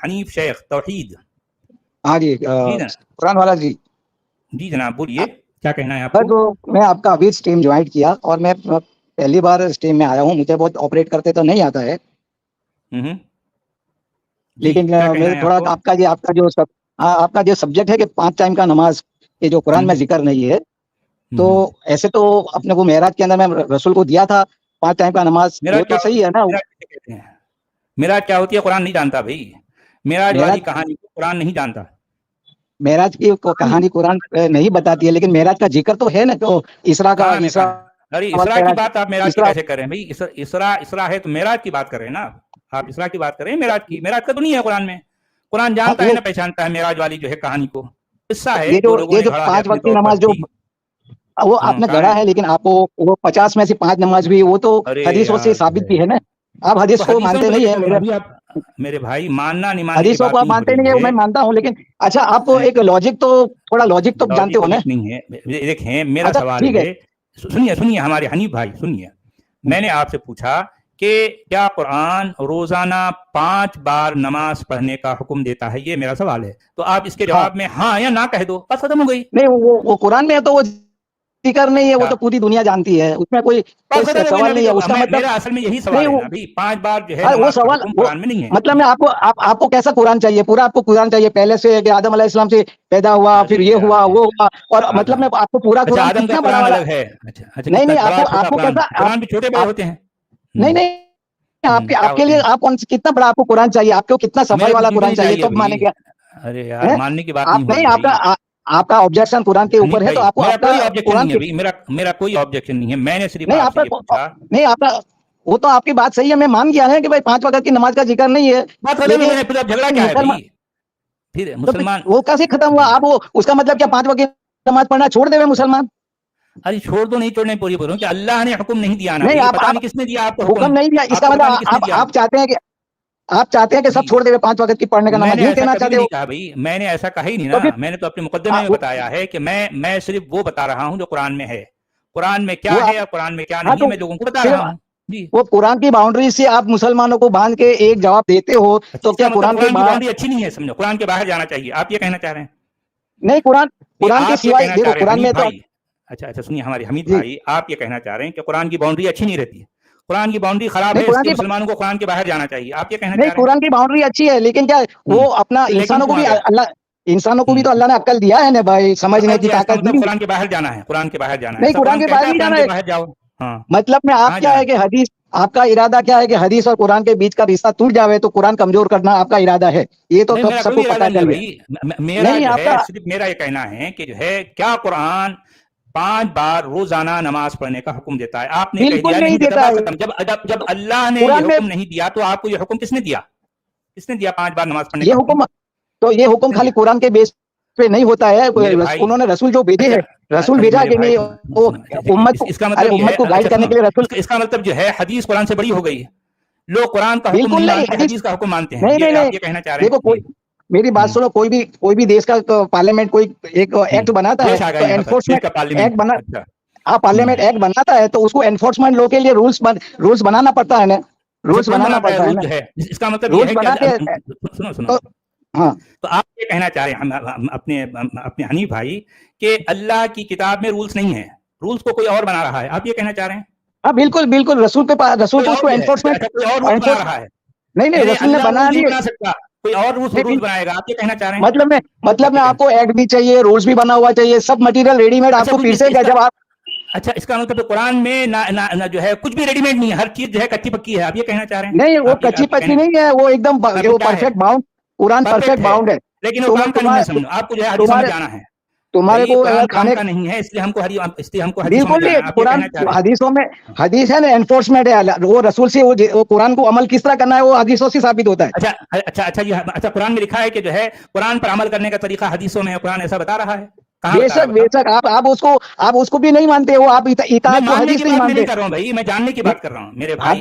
حنیف شیخ توحید. ہاں جی قرآن والا جی. جی جناب بولیے کیا کہنا ہے آپ کو. میں آپ کا ابھی اسٹریم جوائن کیا اور میں پہلی بار اسٹریم میں آیا ہوں. مجھے بہت آپریٹ کرتے تو نہیں آتا ہے, لیکن میرے تھوڑا آپ کا جو سبجیکٹ ہے کہ 5 ٹائم کا نماز یہ جو قرآن میں ذکر نہیں ہے, تو ایسے تو اپنے کو معراج کے اندر میں رسول کو دیا تھا 5 ٹائم کا نماز, وہ تو صحیح ہے نا. معراج کیا ہوتی ہے قرآن نہیں جانتا بھائی. معراج والی کہانی کو قرآن نہیں جانتا. معراج کی کہانی قرآن نہیں بتاتی ہے, لیکن معراج کا ذکر تو ہے نا. تو اسراء کا اسراء کی بات آپ معراج کی کیسے کریں بھائی؟ اسراء ہے تو معراج کی بات کریں نا آپ. اسراء کی بات کریں معراج کی. معراج کا تو نہیں ہے قرآن میں. قرآن جانتا ہے نا, پہچانتا ہے معراج والی جو ہے کہانی کو. قصہ ہے جو لوگوں نے گھڑا ہے 5 وقت کی نماز جو وہ آپ نے گڑھا ہے, لیکن آپ کو وہ 50 میں سے 5 نماز بھی وہ تو حدیثوں سے ثابت بھی ہے نا. آپ حدیث کو مانتے نہیں ہیں میرے بھائی. ماننا نہیں ماننے کی حدیثوں بات کو آپ مانتے نہیں ہے, میں مانتا ہوں, لیکن اچھا آپ کو ایک لاجک تو تھوڑا لاجک تو جانتے ہو نا. نہیں ہے. دیکھیں میرا سوال ہے, سنیے ہمارے حنیف بھائی سنیے. میں نے آپ سے پوچھا کہ کیا قرآن روزانہ 5 بار نماز پڑھنے کا حکم دیتا ہے؟ یہ میرا سوال ہے. تو آپ اس کے جواب میں ہاں یا نہ کہہ دو, بس ختم ہو گئی. نہیں وہ قرآن میں ہے تو وہ ذکر نہیں ہے, وہ تو پوری دنیا جانتی ہے, اس میں کوئی سوال نہیں ہے. اس کا مطلب میرا اصل میں یہی سوال ہے ابھی 5 بار جو ہے وہ نماز سوال قرآن میں نہیں ہے. مطلب میں آپ کو کیسا قرآن چاہیے؟ پورا آپ کو قرآن چاہیے پہلے سے کہ آدم علیہ السلام سے پیدا ہوا, پھر یہ ہوا وہ ہوا, اور مطلب میں آپ کو پورا قرآن آدم کا کتنا بڑا قرآن والا الگ ہے. نہیں آپ کو کیسا قرآن بھی چھوٹے بڑے ہوتے ہیں. نہیں آپ کے لیے آپ کتنا بڑا آپ کو قرآن چاہیے؟ آپ کو کتنا صفائی والا قرآن چاہیے تو مانے گا. ارے یار ماننے کی بات نہیں آپ کا آبجیکشن قرآن کے اوپر ہے, تو آپ کو کوئی آبجیکشن نہیں ہے. میرا کوئی آبجیکشن نہیں ہے. میں نے صرف آپ سے یہ پوچھا. نہیں آپ کا وہ تو آپ کی بات صحیح ہے, میں مان گیا ہے کہ بھائی 5 وقت کی نماز کا ذکر نہیں ہے. جھگڑا کیا ہے بھائی؟ پھر مسلمان وہ کیسے ختم ہوا؟ آپ اس کا مطلب کیا 5 وقت کی نماز پڑھنا چھوڑ دے مسلمان؟ ارے چھوڑ دو نہیں چھوڑنے پوری بولوں کہ اللہ نے حکم نہیں دیا نا. نہیں پتہ نہیں کس نے دیا آپ کو حکم نہیں دیا. اس کا مطلب آپ چاہتے ہیں کہ سب چھوڑ دے 5 وقت کی پڑھنے کا نماز نہیں کہنا چاہتے ہو؟ کہا بھائی میں نے ایسا کہا ہی نہیں نا. میں نے تو اپنے مقدمے میں بتایا ہے کہ میں صرف وہ بتا رہا ہوں جو قرآن میں ہے. قرآن میں کیا ہے اور قرآن میں کیا نہیں میں لوگوں کو بتا رہا ہوں. وہ قرآن کی باؤنڈری سے آپ مسلمانوں کو باندھ کے ایک جواب دیتے ہو تو کیا قرآن کی باؤنڈری اچھی نہیں ہے؟ سمجھو قرآن کے باہر جانا چاہیے, آپ یہ کہنا چاہ رہے ہیں؟ نہیں قرآن کے سوائے دیکھو قرآن میں تو اچھا سنیے ہمارے حمید بھائی, آپ یہ کہنا چاہ رہے ہیں کہ قرآن کی باؤنڈری اچھی نہیں رہتی ہے, قرآن کی باؤنڈری خراب ہے, اس لیے مسلمانوں کو قرآن کے باہر جانا چاہیے, آپ یہ کہنا چاہ رہے ہیں؟ قرآن کی باؤنڈری اچھی ہے, لیکن کیا وہ اپنا انسانوں کو بھی تو اللہ نے عقل دیا ہے نا بھائی, سمجھنے کی طاقت. قرآن کے باہر جانا ہے, قرآن کے باہر جانا ہے. نہیں قرآن کے باہر نہیں جانا ہے. مطلب میں آپ کیا ہے کہ حدیث, آپ کا ارادہ کیا ہے کہ حدیث اور قرآن کے بیچ کا رشتہ ٹوٹ جاوے تو قرآن کمزور کرنا آپ کا ارادہ ہے. یہ تو سب کو پتہ چل گیا. میرا یہ کہنا ہے کہ جو ہے کیا قرآن 5 بار روزانہ نماز پڑھنے کا حکم دیتا ہے؟ آپ نے کہہ دیا نہیں دیتا. جب اللہ نے یہ حکم نہیں دیا تو آپ کو یہ حکم کس نے دیا؟ 5 بار نماز پڑھنے کا حکم؟ تو یہ حکم خالی قرآن کے بیس پہ نہیں ہوتا ہے. انہوں نے رسول جو بھیجے ہیں, رسول بھیجا کہ نہیں وہ امت کو گائیڈ کرنے کے لیے رسول. اس کا مطلب جو ہے حدیث قرآن سے بڑی ہو گئی ہے. لوگ قرآن کا حکم نہیں مانتے, حدیث کا حکم مانتے ہیں. نہیں یہ کہنا چاہ رہے ہیں؟ میری بات سنو, کوئی بھی دیش کا پارلیمنٹ کوئی ایک ایکٹ بناتا ہے تو انفورسمنٹ ایکٹ پارلیمنٹ ایکٹ بناتا ہے تو اس کو انفورسمنٹ لو کے لیے رولس بنانا پڑتا ہے نا. رولس بنانا پڑتا ہے. اس کا مطلب یہ ہے کہ سنو ہاں, تو آپ یہ کہنا چاہ رہے ہیں اپنے حنیف بھائی کہ اللہ کی کتاب میں رولس نہیں ہے, رولس کو کوئی اور بنا رہا ہے, آپ یہ کہنا چاہ رہے ہیں؟ ہاں بالکل رسول کو اس کو انفورسمنٹ بنا رہا ہے. نہیں رسول نے بنا نہیں بنا سکتا, کوئی اور رولس بنائے گا, آپ یہ کہنا چاہ رہے ہیں؟ مطلب میں آپ کو ایکٹ بھی چاہیے, رولس بھی بنا ہوا چاہیے, سب مٹیریل ریڈی میڈ آپ کو پیسے گا جب آپ. اچھا اس کا مطلب قرآن میں نہ جو ہے کچھ بھی ریڈی میڈ نہیں ہے, ہر چیز جو ہے کچی پکی ہے, آپ یہ کہنا چاہ رہے ہیں؟ نہیں وہ کچی پکی نہیں ہے, وہ ایک دم پرفیکٹ باؤنڈ, قرآن پرفیکٹ باؤنڈ ہے. لیکن وہ کام کا نہیں ہے, سمجھو آپ کو جو ہے حدیثوں میں جانا ہے. تمہارے کو کھانے کا نہیں ہے, اس لیے ہم کو بالکل قرآن حدیثوں میں حدیث ہے نا, انفورسمنٹ ہے. وہ رسول سے وہ قرآن کو عمل کس طرح کرنا ہے وہ حدیثوں سے ثابت ہوتا ہے. اچھا قرآن میں لکھا ہے کہ جو ہے قرآن پر عمل کرنے کا طریقہ حدیثوں میں ہے, قرآن ایسا بتا رہا ہے؟ بے شک آپ اس کو بھی نہیں مانتے ہو, آپ اطاعت کو حدیث نہیں مانتے. کر رہا ہوں بھائی, میں جاننے کی بات کر رہا ہوں میرے بھائی.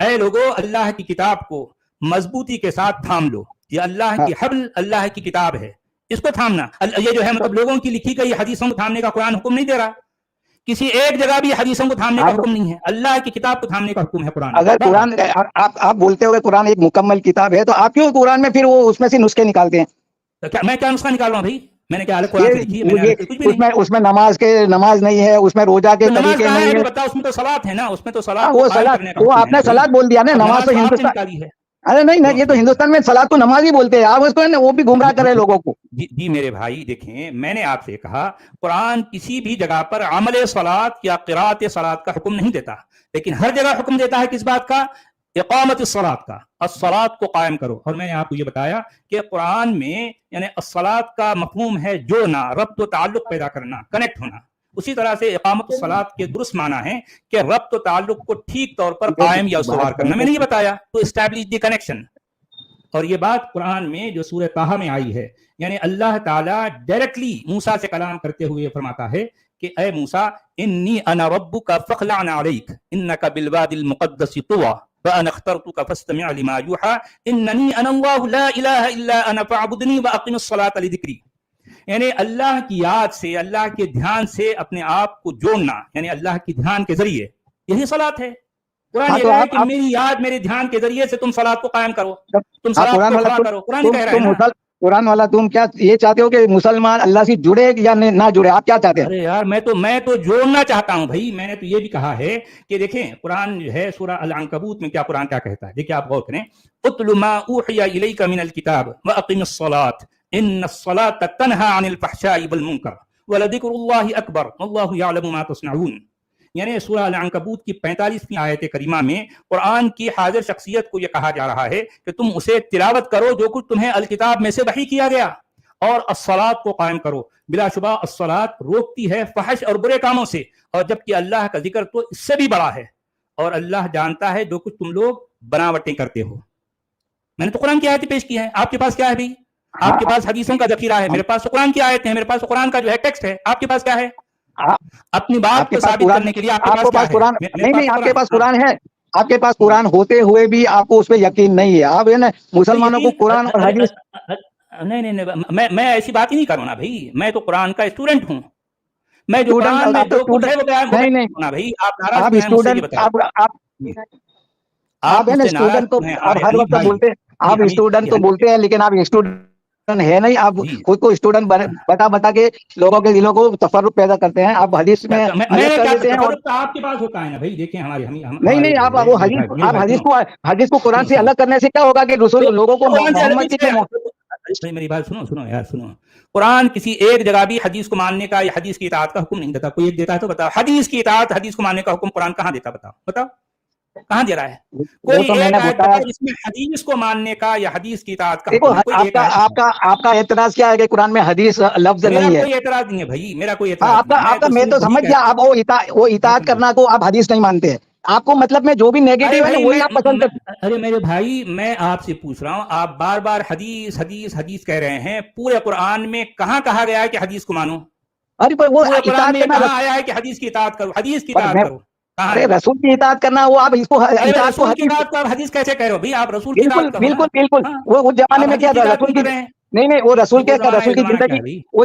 اے لوگو اللہ کی کتاب کو مضبوطی کے ساتھ تھام لو. یہ اللہ کی حبل اللہ کی کتاب ہے, اس کو تھامنا. یہ جو ہے مطلب لوگوں کی لکھی گئی حدیثوں کو تھامنے کا قرآن حکم نہیں دے رہا. کسی ایک جگہ بھی حدیثوں کو تھامنے کا حکم نہیں ہے, اللہ کی کتاب کو تھامنے کا حکم ہے قرآن. اگر قرآن آپ بولتے ہوئے قرآن ایک مکمل کتاب ہے, تو آپ کیوں قرآن میں پھر وہ اس میں سے نسخے نکالتے ہیں؟ میں کیا نسخہ نکال رہا ہوں بھائی؟ میں نے کیا قرآن سے لکھی ہے؟ اس میں نماز نہیں ہے, اس میں روزہ کے طریقے نہیں ہے. بتاؤ, اس میں تو صلاۃ ہے نا, اس میں تو صلاۃ. وہ آپ نے صلاۃ بول دیا نا, نماز تو ہندوستان. ارے نہیں, یہ تو ہندوستان میں صلاۃ کو نماز ہی بولتے ہیں. آپ اس کو وہ بھی گمراہ کرے لوگوں کو. جی میرے بھائی دیکھیں, میں نے آپ سے کہا قرآن کسی بھی جگہ پر عمل صلاۃ یا قراءت صلاۃ کا حکم نہیں دیتا, لیکن ہر جگہ حکم دیتا ہے کس بات کا؟ اقامت الصلاۃ کا. الصلاۃ کو قائم کرو. اور میں نے آپ کو یہ بتایا کہ قرآن میں یعنی الصلاۃ کا مفہوم ہے جوڑنا, ربط و تعلق پیدا کرنا, کنیکٹ ہونا. اسی طرح سے اقامت الصلاۃ کے درست معنی ہے کہ ربط و تعلق کو ٹھیک طور پر قائم یا استوار کرنا. میں نے یہ بتایا تو اسٹیبلش دی کنیکشن. اور یہ بات قرآن میں جو سورہ طٰہٰ میں آئی ہے, یعنی اللہ تعالیٰ ڈائریکٹلی موسیٰ سے کلام کرتے ہوئے فرماتا ہے کہ اے موسیٰ انی انا ربک فاخلع علیک انک بالوادی المقدس طویٰ وَأَنَا اخْتَرْتُكَ فَاسْتَمِعْ لِمَا يُوحَىٰ إِنَّنِي أَنَا اللَّهُ لَا إِلَٰهَ إِلَّا أَنَا فَاعْبُدْنِي وَأَقِمِ الصَّلَاةَ لِذِكْرِي. یعنی اللہ کی یاد سے, اللہ کے دھیان سے اپنے آپ کو جوڑنا, یعنی اللہ کے دھیان کے ذریعے, یہی صلاۃ ہے. قرآن یہ ہے کہ میری یاد میرے دھیان کے ذریعے سے تم صلاۃ کو قائم کرو, تم صلاۃ کو کھڑا کرو. قرآن کہہ رہا ہے نا. قرآن والا تم کیا یہ چاہتے ہو کہ مسلمان اللہ سے جڑے یا نہ جڑے؟ آپ کیا چاہتے ہیں؟ ارے یار میں تو جوڑنا چاہتا ہوں بھائی. میں نے تو یہ بھی کہا ہے کہ دیکھیں قرآن جو ہے سورہ العنکبوت میں کیا قرآن کیا کہتا ہے, دیکھیں آپ غور کریں. اتل ما اوحی الیک من الکتاب واقم الصلاۃ ان الصلاۃ تنہی عن الفحشاء والمنکر ولذکر اللہ اکبر واللہ یعلم ما تصنعون. یعنی سورہ العنکبوت کی 45ویں آیت کریمہ میں قرآن کی حاضر شخصیت کو یہ کہا جا رہا ہے کہ تم اسے تلاوت کرو جو کچھ تمہیں الکتاب میں سے وحی کیا گیا, اور الصلاۃ کو قائم کرو. بلا شبہ الصلاۃ روکتی ہے فحش اور برے کاموں سے, اور جبکہ اللہ کا ذکر تو اس سے بھی بڑا ہے, اور اللہ جانتا ہے جو کچھ تم لوگ بناوٹیں کرتے ہو. میں نے تو قرآن کی آیتیں پیش کی ہیں. آپ کے پاس کیا ہے بھائی؟ آپ کے پاس حدیثوں کا ذخیرہ ہے, میرے پاس تو قرآن کی آیتیں ہیں, میرے پاس تو قرآن کا جو ہے ٹیکسٹ ہے. آپ کے پاس کیا ہے؟ اپنی بات کو ثابت کرنے کے لیے آپ کے پاس قرآن نہیں, آپ کے پاس قرآن ہے. آپ کے پاس قرآن ہوتے ہوئے بھی آپ کو اس پہ یقین نہیں ہے. آپ ہے نا مسلمانوں کو قرآن اور حدیث. نہیں, میں ایسی بات ہی نہیں کروں نا بھائی. میں تو قرآن کا اسٹوڈنٹ ہوں. میں جو قرآن میں جو کچھ ہے وہ بیان کروں نا بھائی. آپ ناراض ہیں مجھ سے یہ بتائیں. آپ ہے نا اسٹوڈنٹ تو آپ ہر وقت بولتے ہیں, آپ اسٹوڈنٹ تو بولتے ہیں, لیکن آپ اسٹوڈنٹ ہے نہیں. آپ خود کو اسٹوڈنٹ بتا کے لوگوں کے دلوں کو تفرق پیدا کرتے ہیں. آپ حدیث میں آپ کے پاس ہوتا ہے نا بھائی. دیکھیں ہماری نہیں, آپ وہ حدیث کو قرآن سے الگ کرنے سے کیا ہوگا کہ رسول لوگوں کو میری بات سنو یار سنو. قرآن کسی ایک جگہ بھی حدیث کو ماننے کا یا حدیث کی اطاعت کا حکم نہیں دیتا. کوئی ایک دیتا ہے تو بتاؤ. حدیث کی اطاعت حدیث کو ماننے کا حکم قرآن کہاں دیتا؟ بتاؤ کہاں دے رہا ہے؟ کوئی ایک آیت بتاؤ جس میں حدیث کو ماننے کا یا حدیث کی اطاعت کا. آپ کا اعتراض کیا ہے کہ قرآن میں حدیث لفظ نہیں ہے؟ میرا کوئی اعتراض نہیں ہے بھائی, میرا کوئی اعتراض نہیں. آپ کا میں تو سمجھ گیا, آپ وہ اطاعت کرنا کو آپ حدیث نہیں مانتے ہیں. آپ کو مطلب میں جو بھی نیگیٹو ہے وہی آپ پسند کرتے ہیں. ارے میرے بھائی, میں آپ سے پوچھ رہا ہوں, آپ بار بار حدیث حدیث حدیث کہہ رہے ہیں. پورے قرآن میں کہاں کہا گیا ہے کہ حدیث کو مانو؟ ارے وہ قرآن میں کہاں آیا ہے کہ حدیث کی اطاعت کرو؟ حدیث کی اطاعت کرو. رسول کی اطاعت کرنا, وہ آپ اس کو رسول کی اطاعت کو حدیث کیسے کہہ رہے ہو بھائی؟ آپ رسول کی اطاعت کرو. بالکل وہ زمانے میں کیا تھا رسول کی نہیں وہ رسول کیا تھا, رسول کی زندگی وہ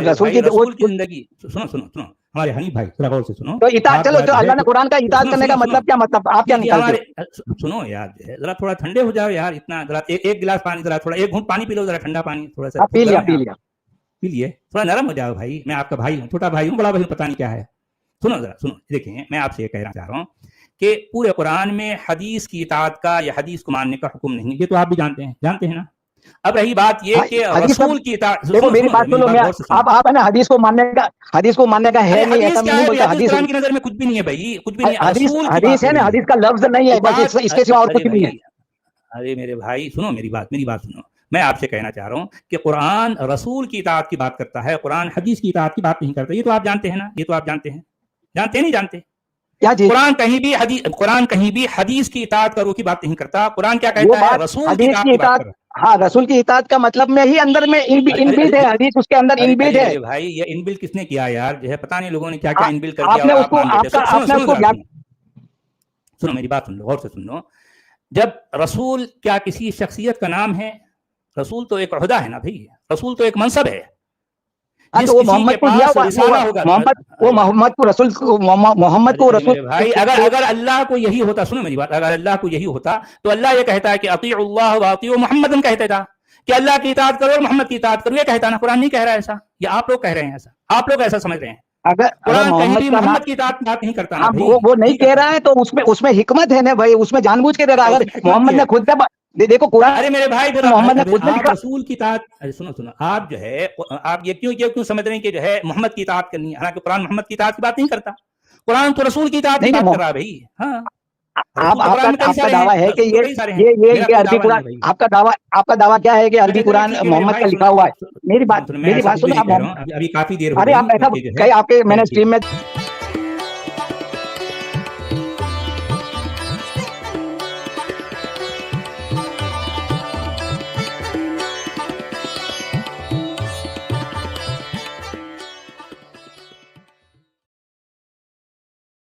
رسول کی زندگی. سنو ہمارے حنیف بھائی ذرا غور سے سنو. تو اطاعت چلو اللہ نے قرآن کا اطاعت کرنے کا مطلب کیا, مطلب آپ کیا نکالتے ہو؟ سنو یار ذرا تھوڑا ٹھنڈے ہو جاؤ یار. اتنا ذرا ایک گلاس پانی, ذرا تھوڑا ایک گھونٹ پانی پی لو, ذرا ٹھنڈا پانی تھوڑا سا پی لیے تھوڑا نرم ہو جاؤ بھائی. میں آپ کا بھائی ہوں, چھوٹا بھائی ہوں, بڑا بھائی پتہ نہیں کیا ہے. سنو دیکھیں, میں آپ سے یہ کہنا چاہ رہا ہوں کہ پورے قرآن میں حدیث کی اطاعت کا یا حدیث کو ماننے کا حکم نہیں. یہ تو آپ بھی جانتے ہیں نا. اب رہی بات یہ کہ رسول کی اطاعت, دیکھو میری بات سنو, آپ ہے نا حدیث کو ماننے کا ہے نہیں, ایسا نہیں بولتا. حدیث قرآن کی نظر میں کچھ بھی نہیں ہے بھائی, کچھ بھی نہیں. حدیث ہے نا, حدیث کا لفظ نہیں ہے بس, اس کے سوا اور کچھ نہیں ہے. ارے میرے بھائی سنو میری بات سنو. میں آپ سے کہنا چاہ رہا ہوں کہ قرآن رسول کی اطاعت کی بات کرتا ہے, قرآن حدیث کی اطاعت کی بات نہیں کرتا. یہ تو آپ جانتے ہیں نا, یہ تو آپ جانتے ہیں نہیں جانتے؟ قرآن کہیں بھی حدیث کی اطاعت کرو کی بات نہیں کرتا. قرآن کیا کہتا ہے؟ رسول کی اطاعت. ہاں, رسول کی اطاعت کا مطلب میں ہی اندر میں انبلٹ ہے, حدیث اس کے اندر انبلٹ ہے. بھائی یہ انبلٹ کس نے کیا یار؟ جو ہے پتہ نہیں لوگوں نے کیا انبلٹ کر دیا. سنو میری بات سن لو، غور سے سن لو. جب رسول کیا کسی شخصیت کا نام ہے؟ رسول تو ایک عہدہ ہے نا بھائی، رسول تو ایک منصب ہے. وہ محمد کو دیا وہ محمد کو رسول محمد کو رسول بھائی. اگر اللہ کو یہی ہوتا، سنو میری بات، اگر اللہ کو یہی ہوتا تو اللہ یہ کہتا ہے کہ اطیعوا اللہ واطیعوا محمدن، کہتا تھا کہ اللہ کی اطاعت کرو اور محمد کی اطاعت کرو، یہ کہتا نا. قرآن نہیں کہہ رہا ہے ایسا، یا آپ لوگ کہہ رہے ہیں ایسا؟ آپ لوگ ایسا سمجھ رہے ہیں؟ اگر محمد کی اطاعت بات نہیں کرتا، وہ نہیں کہہ رہا ہے تو اس میں حکمت ہے نا بھائی، اس میں جان بوجھ کے دے رہا. اگر محمد نے خود دیکھو قرآن، ارے میرے بھائی محمد نے خود آپ رسول کی اطاعت، سنو آپ جو ہے آپ یہ کیوں سمجھ رہے ہیں کہ جو ہے محمد کی اطاعت کرنی ہے، حالانکہ قرآن محمد کی اطاعت کی بات نہیں کرتا، قرآن تو رسول کی اطاعت کی بات کر رہا ہے بھائی. ہاں آپ کا دعویٰ ہے کہ یہ عربی قرآن، آپ کا دعویٰ کیا ہے کہ عربی قرآن محمد کا لکھا ہوا ہے؟ میری بات سنو. ابھی کافی دیر ہو ارے آپ ایسا آپ کے میں نے اسٹریم میں